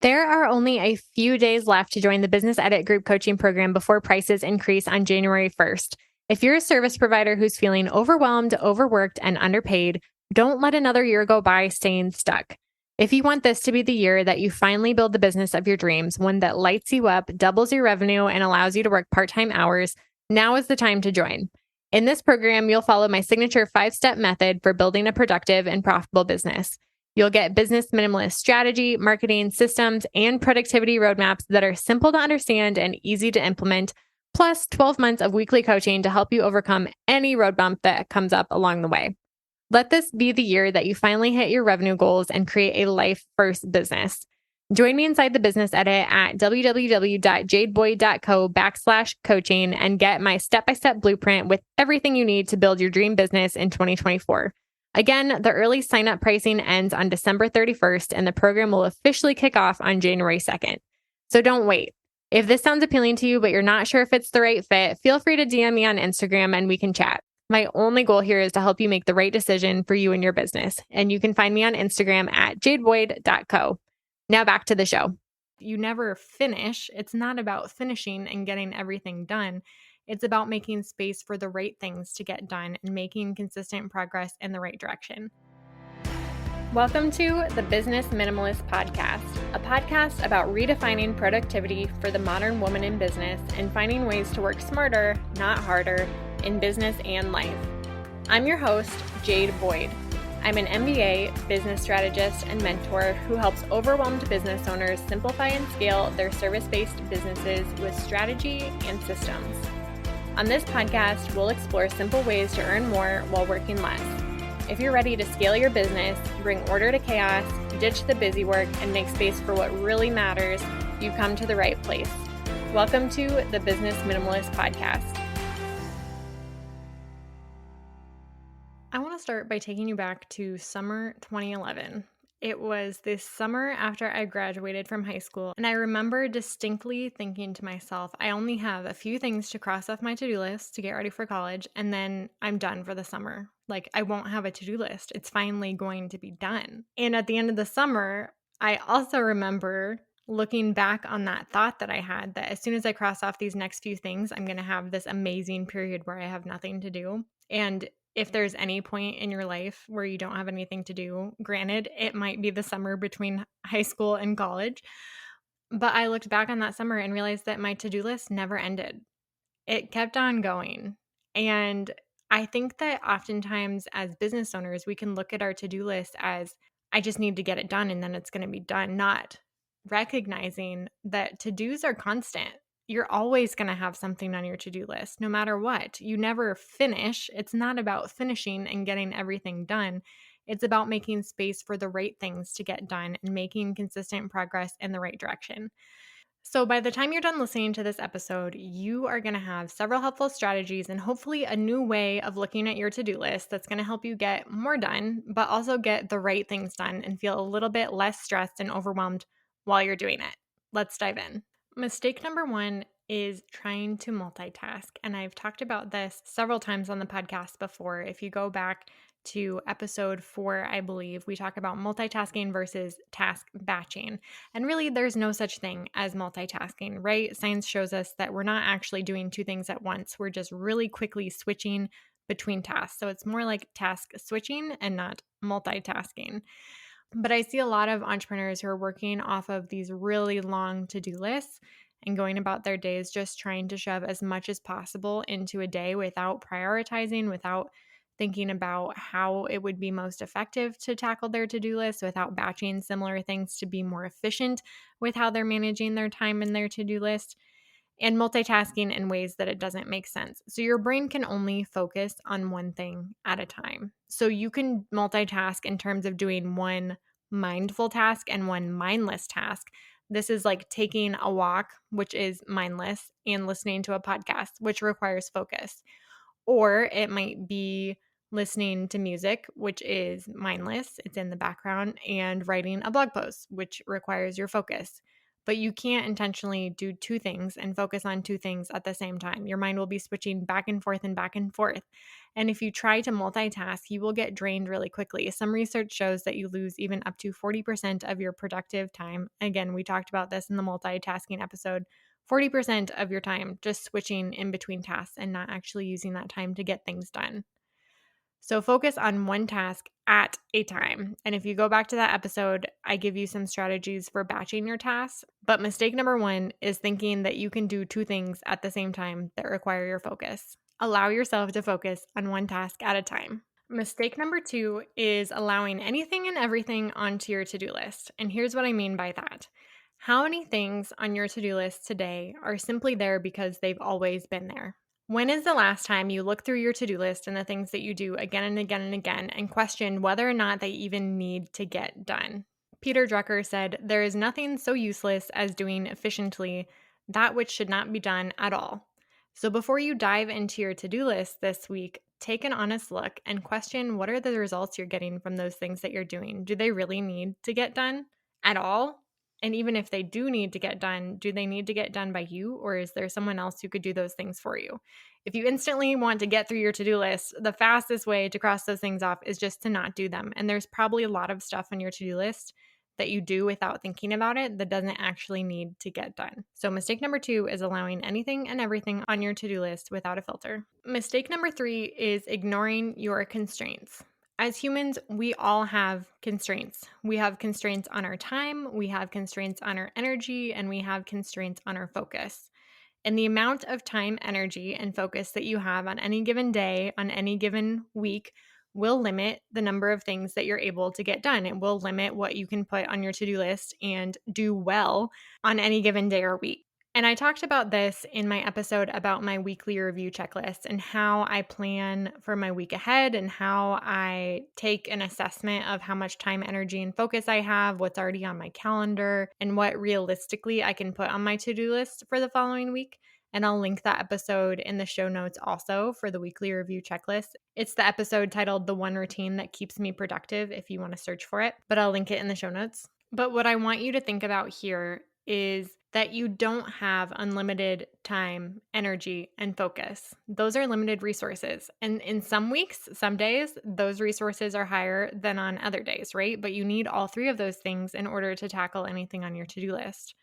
There are only a few days left to join the Business Edit Group coaching program before prices increase on January 1st. If you're a service provider who's feeling overwhelmed, overworked, and underpaid, don't let another year go by staying stuck. If you want this to be the year that you finally build the business of your dreams, one that lights you up, doubles your revenue, and allows you to work part-time hours, now is the time to join. In this program, you'll follow my signature 5-step method for building a productive and profitable business. You'll get business minimalist strategy, marketing systems, and productivity roadmaps that are simple to understand and easy to implement, plus 12 months of weekly coaching to help you overcome any road bump that comes up along the way. Let this be the year that you finally hit your revenue goals and create a life first business. Join me inside the Business Edit at www.jadeboyd.co/coaching and get my step-by-step blueprint with everything you need to build your dream business in 2024. Again, the early sign-up pricing ends on December 31st, and the program will officially kick off on January 2nd. So don't wait. If this sounds appealing to you, but you're not sure if it's the right fit, feel free to DM me on Instagram and we can chat. My only goal here is to help you make the right decision for you and your business. And you can find me on Instagram at jadeboyd.co. Now back to the show. You never finish. It's not about finishing and getting everything done. It's about making space for the right things to get done and making consistent progress in the right direction. Welcome to the Business Minimalist Podcast, a podcast about redefining productivity for the modern woman in business and finding ways to work smarter, not harder, in business and life. I'm your host, Jade Boyd. I'm an MBA, business strategist, and mentor who helps overwhelmed business owners simplify and scale their service-based businesses with strategy and systems. On this podcast, we'll explore simple ways to earn more while working less. If you're ready to scale your business, bring order to chaos, ditch the busy work, and make space for what really matters, you've come to the right place. Welcome to the Business Minimalist Podcast. I want to start by taking you back to summer 2011. It was this summer after I graduated from high school, and I remember distinctly thinking to myself, I only have a few things to cross off my to-do list to get ready for college, and then I'm done for the summer. Like, I won't have a to-do list. It's finally going to be done. And at the end of the summer, I also remember looking back on that thought that I had that as soon as I cross off these next few things, I'm going to have this amazing period where I have nothing to do. And if there's any point in your life where you don't have anything to do, granted, it might be the summer between high school and college, but I looked back on that summer and realized that my to-do list never ended. It kept on going. And I think that oftentimes as business owners, we can look at our to-do list as, I just need to get it done and then it's going to be done, not recognizing that to-dos are constant. You're always going to have something on your to-do list, no matter what. You never finish. It's not about finishing and getting everything done. It's about making space for the right things to get done and making consistent progress in the right direction. So by the time you're done listening to this episode, you are going to have several helpful strategies and hopefully a new way of looking at your to-do list that's going to help you get more done, but also get the right things done and feel a little bit less stressed and overwhelmed while you're doing it. Let's dive in. Mistake number one is trying to multitask. And I've talked about this several times on the podcast before. If you go back to episode 4, I believe, we talk about multitasking versus task batching. And really, there's no such thing as multitasking, right? Science shows us that we're not actually doing two things at once. We're just really quickly switching between tasks. So it's more like task switching and not multitasking. But I see a lot of entrepreneurs who are working off of these really long to-do lists and going about their days just trying to shove as much as possible into a day without prioritizing, without thinking about how it would be most effective to tackle their to-do list, without batching similar things to be more efficient with how they're managing their time in their to-do list, and multitasking in ways that it doesn't make sense. So your brain can only focus on one thing at a time. So you can multitask in terms of doing one mindful task and one mindless task. This is like taking a walk, which is mindless, and listening to a podcast, which requires focus. Or it might be listening to music, which is mindless, it's in the background, and writing a blog post, which requires your focus. But you can't intentionally do two things and focus on two things at the same time. Your mind will be switching back and forth. And if you try to multitask, you will get drained really quickly. Some research shows that you lose even up to 40% of your productive time. Again, we talked about this in the multitasking episode. 40% of your time just switching in between tasks and not actually using that time to get things done. So focus on one task at a time. And if you go back to that episode, I give you some strategies for batching your tasks. But mistake number one is thinking that you can do two things at the same time that require your focus. Allow yourself to focus on one task at a time. Mistake number two is allowing anything and everything onto your to-do list. And here's what I mean by that. How many things on your to-do list today are simply there because they've always been there? When is the last time you looked through your to-do list and the things that you do again and again and again and questioned whether or not they even need to get done? Peter Drucker said, "There is nothing so useless as doing efficiently that which should not be done at all." So before you dive into your to-do list this week, take an honest look and question what are the results you're getting from those things that you're doing. Do they really need to get done at all? And even if they do need to get done, do they need to get done by you, or is there someone else who could do those things for you? If you instantly want to get through your to-do list, the fastest way to cross those things off is just to not do them. And there's probably a lot of stuff on your to-do list that you do without thinking about it that doesn't actually need to get done. So mistake number two is allowing anything and everything on your to-do list without a filter. Mistake number three is ignoring your constraints. As humans, we all have constraints. We have constraints on our time, we have constraints on our energy, and we have constraints on our focus. And the amount of time, energy, and focus that you have on any given day, on any given week, will limit the number of things that you're able to get done. It will limit what you can put on your to-do list and do well on any given day or week. And I talked about this in my episode about my weekly review checklist and how I plan for my week ahead and how I take an assessment of how much time, energy, and focus I have, what's already on my calendar, and what realistically I can put on my to-do list for the following week. And I'll link that episode in the show notes also for the weekly review checklist. It's the episode titled The One Routine That Keeps Me Productive if you want to search for it, but I'll link it in the show notes. But what I want you to think about here is that you don't have unlimited time, energy, and focus. Those are limited resources. And in some weeks, some days, those resources are higher than on other days, right? But you need all three of those things in order to tackle anything on your to-do list.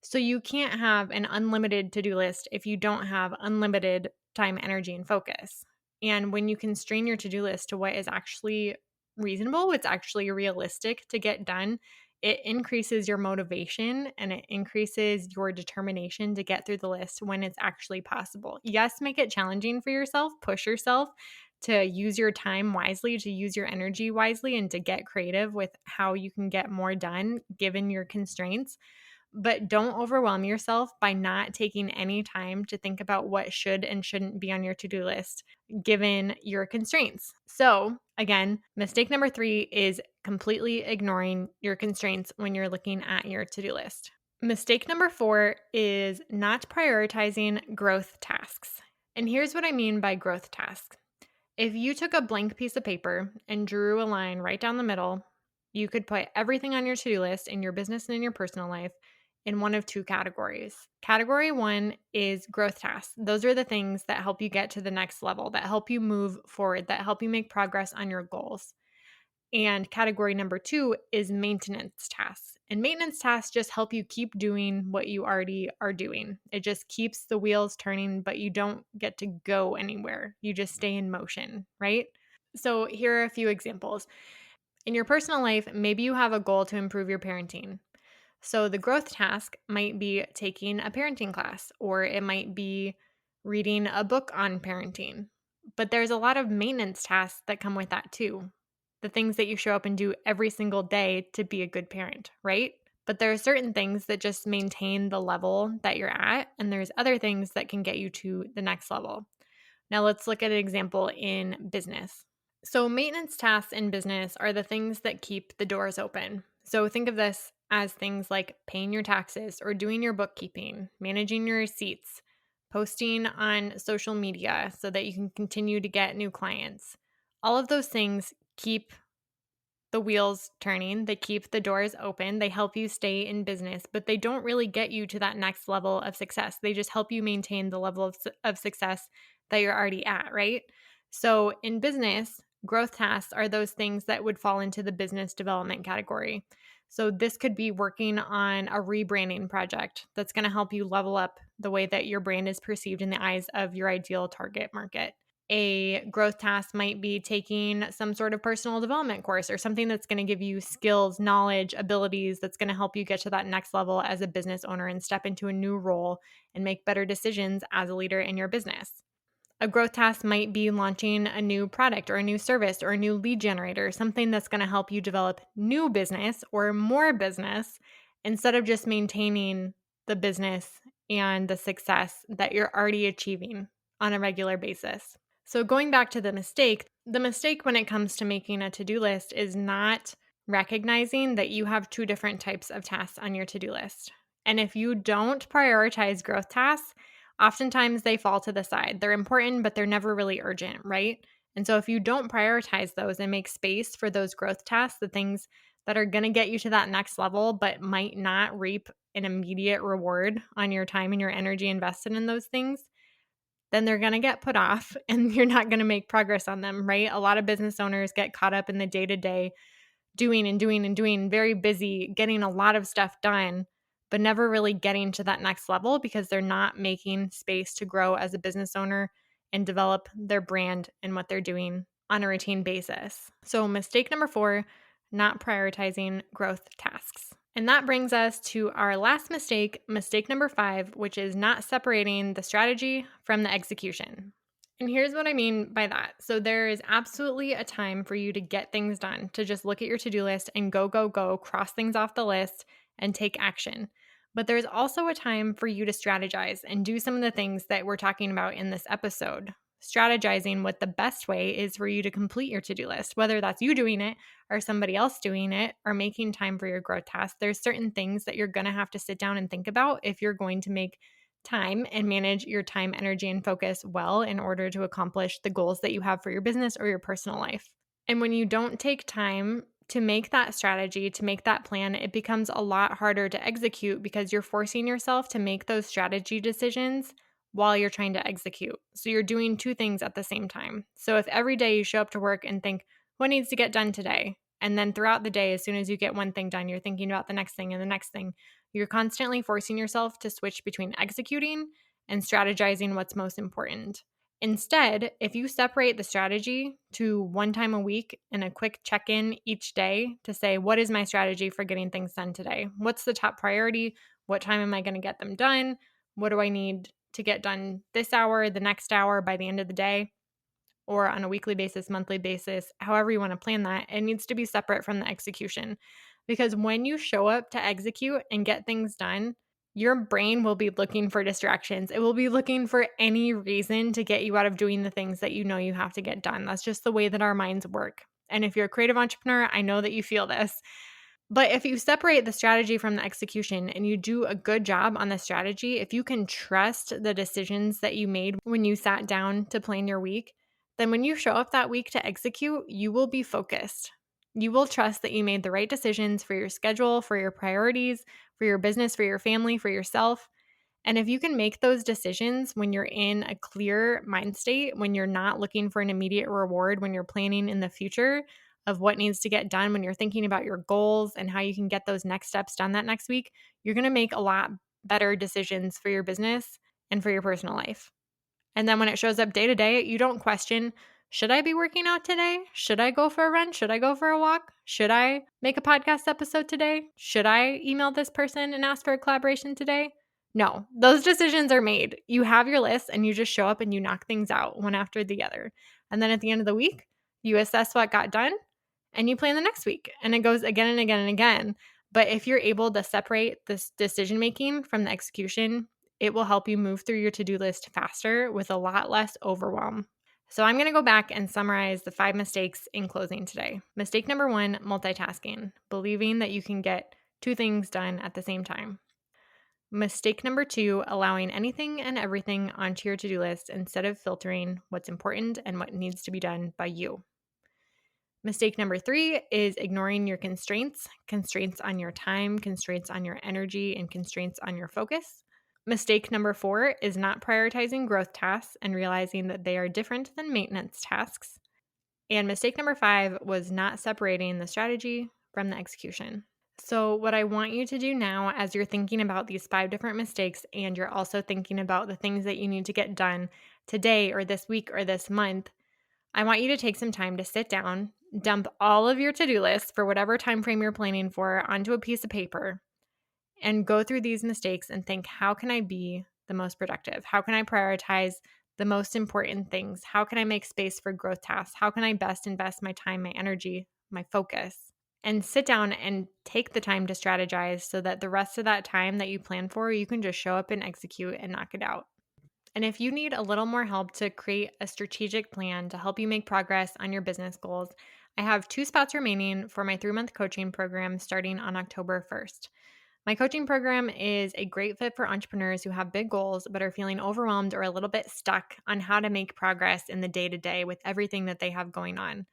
So you can't have an unlimited to-do list if you don't have unlimited time, energy, and focus. And when you constrain your to-do list to what is actually reasonable, what's actually realistic to get done, it increases your motivation and it increases your determination to get through the list when it's actually possible. Yes, make it challenging for yourself, push yourself to use your time wisely, to use your energy wisely, and to get creative with how you can get more done given your constraints. But don't overwhelm yourself by not taking any time to think about what should and shouldn't be on your to-do list given your constraints. So, again, mistake number three is completely ignoring your constraints when you're looking at your to-do list. Mistake number four is not prioritizing growth tasks. And here's what I mean by growth tasks. If you took a blank piece of paper and drew a line right down the middle, you could put everything on your to-do list in your business and in your personal life in one of two categories. Category one is growth tasks. Those are the things that help you get to the next level, that help you move forward, that help you make progress on your goals. And category number two is maintenance tasks. And maintenance tasks just help you keep doing what you already are doing. It just keeps the wheels turning, but you don't get to go anywhere. You just stay in motion, right? So here are a few examples. In your personal life, maybe you have a goal to improve your parenting. So the growth task might be taking a parenting class, or it might be reading a book on parenting. But there's a lot of maintenance tasks that come with that too. The things that you show up and do every single day to be a good parent, right? But there are certain things that just maintain the level that you're at, and there's other things that can get you to the next level. Now let's look at an example in business. So maintenance tasks in business are the things that keep the doors open. So think of this as things like paying your taxes or doing your bookkeeping, managing your receipts, posting on social media so that you can continue to get new clients. All of those things keep the wheels turning, they keep the doors open, they help you stay in business, but they don't really get you to that next level of success. They just help you maintain the level of success that you're already at, right? So in business, growth tasks are those things that would fall into the business development category. So this could be working on a rebranding project that's going to help you level up the way that your brand is perceived in the eyes of your ideal target market. A growth task might be taking some sort of personal development course or something that's going to give you skills, knowledge, abilities that's going to help you get to that next level as a business owner and step into a new role and make better decisions as a leader in your business. A growth task might be launching a new product or a new service or a new lead generator, something that's going to help you develop new business or more business instead of just maintaining the business and the success that you're already achieving on a regular basis. So, going back to the mistake when it comes to making a to do list is not recognizing that you have two different types of tasks on your to do list. And if you don't prioritize growth tasks, oftentimes they fall to the side. They're important, but they're never really urgent, right? And so if you don't prioritize those and make space for those growth tasks, the things that are going to get you to that next level, but might not reap an immediate reward on your time and your energy invested in those things, then they're going to get put off and you're not going to make progress on them, right? A lot of business owners get caught up in the day to day doing and doing and doing, very busy, getting a lot of stuff done, but never really getting to that next level because they're not making space to grow as a business owner and develop their brand and what they're doing on a routine basis. So, mistake number 4, not prioritizing growth tasks. And that brings us to our last mistake number 5, which is not separating the strategy from the execution. And here's what I mean by that. So there is absolutely a time for you to get things done, to just look at your to-do list and go, go, go, cross things off the list and take action. But there's also a time for you to strategize and do some of the things that we're talking about in this episode. Strategizing what the best way is for you to complete your to-do list, whether that's you doing it or somebody else doing it or making time for your growth task. There's certain things that you're going to have to sit down and think about if you're going to make time and manage your time, energy, and focus well in order to accomplish the goals that you have for your business or your personal life. And when you don't take time to make that strategy, to make that plan, it becomes a lot harder to execute because you're forcing yourself to make those strategy decisions while you're trying to execute. So you're doing two things at the same time. So if every day you show up to work and think, what needs to get done today? And then throughout the day, as soon as you get one thing done, you're thinking about the next thing and the next thing. You're constantly forcing yourself to switch between executing and strategizing what's most important. Instead, if you separate the strategy to one time a week and a quick check in each day to say, what is my strategy for getting things done today? What's the top priority? What time am I going to get them done? What do I need to get done this hour, the next hour, by the end of the day? Or on a weekly basis, monthly basis, however you want to plan that, it needs to be separate from the execution. Because when you show up to execute and get things done, your brain will be looking for distractions. It will be looking for any reason to get you out of doing the things that you know you have to get done. That's just the way that our minds work. And if you're a creative entrepreneur, I know that you feel this. But if you separate the strategy from the execution and you do a good job on the strategy, if you can trust the decisions that you made when you sat down to plan your week, then when you show up that week to execute, you will be focused. You will trust that you made the right decisions for your schedule, for your priorities, for your business, for your family, for yourself. And if you can make those decisions when you're in a clear mind state, when you're not looking for an immediate reward, when you're planning in the future of what needs to get done, when you're thinking about your goals and how you can get those next steps done that next week, you're going to make a lot better decisions for your business and for your personal life. And then when it shows up day to day, you don't question, should I be working out today? Should I go for a run? Should I go for a walk? Should I make a podcast episode today? Should I email this person and ask for a collaboration today? No, those decisions are made. You have your list and you just show up and you knock things out one after the other. And then at the end of the week, you assess what got done and you plan the next week. And it goes again and again and again. But if you're able to separate this decision making from the execution, it will help you move through your to-do list faster with a lot less overwhelm. So I'm going to go back and summarize the 5 mistakes in closing today. Mistake number 1, multitasking, believing that you can get 2 things done at the same time. Mistake number 2, allowing anything and everything onto your to-do list instead of filtering what's important and what needs to be done by you. Mistake number 3 is ignoring your constraints on your time, constraints on your energy, and constraints on your focus. Mistake number 4 is not prioritizing growth tasks and realizing that they are different than maintenance tasks. And mistake number 5 was not separating the strategy from the execution. So, what I want you to do now, as you're thinking about these 5 different mistakes and you're also thinking about the things that you need to get done today or this week or this month, I want you to take some time to sit down, dump all of your to-do lists for whatever time frame you're planning for onto a piece of paper, and go through these mistakes and think, how can I be the most productive? How can I prioritize the most important things? How can I make space for growth tasks? How can I best invest my time, my energy, my focus? And sit down and take the time to strategize so that the rest of that time that you plan for, you can just show up and execute and knock it out. And if you need a little more help to create a strategic plan to help you make progress on your business goals, I have 2 spots remaining for my 3-month coaching program starting on October 1st. My coaching program is a great fit for entrepreneurs who have big goals but are feeling overwhelmed or a little bit stuck on how to make progress in the day-to-day with everything that they have going on.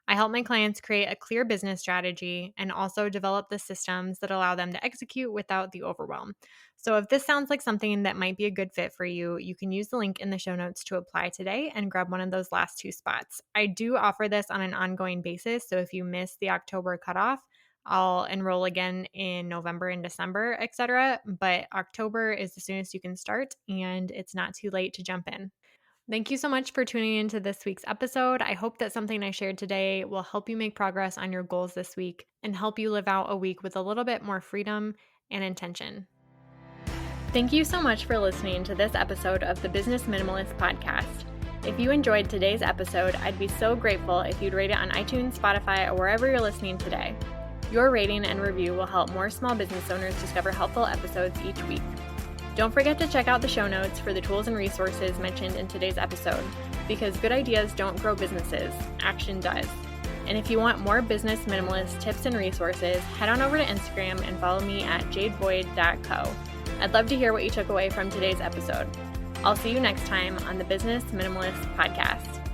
I help my clients create a clear business strategy and also develop the systems that allow them to execute without the overwhelm. So if this sounds like something that might be a good fit for you, you can use the link in the show notes to apply today and grab one of those last 2 spots. I do offer this on an ongoing basis, so if you miss the October cutoff, I'll enroll again in November and December, etc. But October is the soonest you can start, and it's not too late to jump in. Thank you so much for tuning into this week's episode. I hope that something I shared today will help you make progress on your goals this week and help you live out a week with a little bit more freedom and intention. Thank you so much for listening to this episode of the Business Minimalist Podcast. If you enjoyed today's episode, I'd be so grateful if you'd rate it on iTunes, Spotify, or wherever you're listening today. Your rating and review will help more small business owners discover helpful episodes each week. Don't forget to check out the show notes for the tools and resources mentioned in today's episode, because good ideas don't grow businesses, action does. And if you want more business minimalist tips and resources, head on over to Instagram and follow me at jadeboyd.co. I'd love to hear what you took away from today's episode. I'll see you next time on the Business Minimalist Podcast.